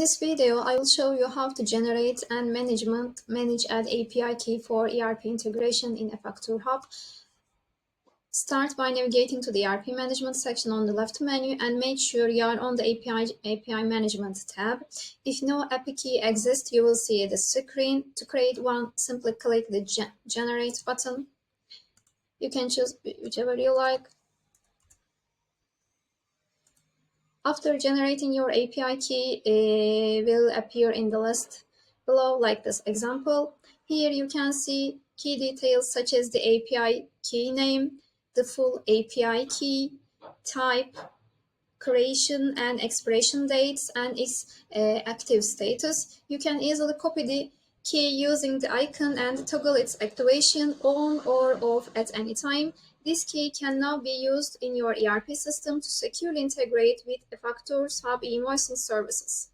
this video, I will show you how to generate and manage an API key for ERP integration in eFactuurHub. Start by navigating to the ERP Management section on the left menu and make sure you are on the API Management tab. If no API key exists, you will see the screen. To create one, simply click the Generate button. You can choose whichever you like. After generating, your API key will appear in the list below, like this example. Here you can see key details such as the API key name, the full API key, type, creation and expiration dates, and its active status. You can easily copy the key using the icon and toggle its activation on or off at any time. This key can now be used in your ERP system to securely integrate with eFactuurHub e-Invoicing services.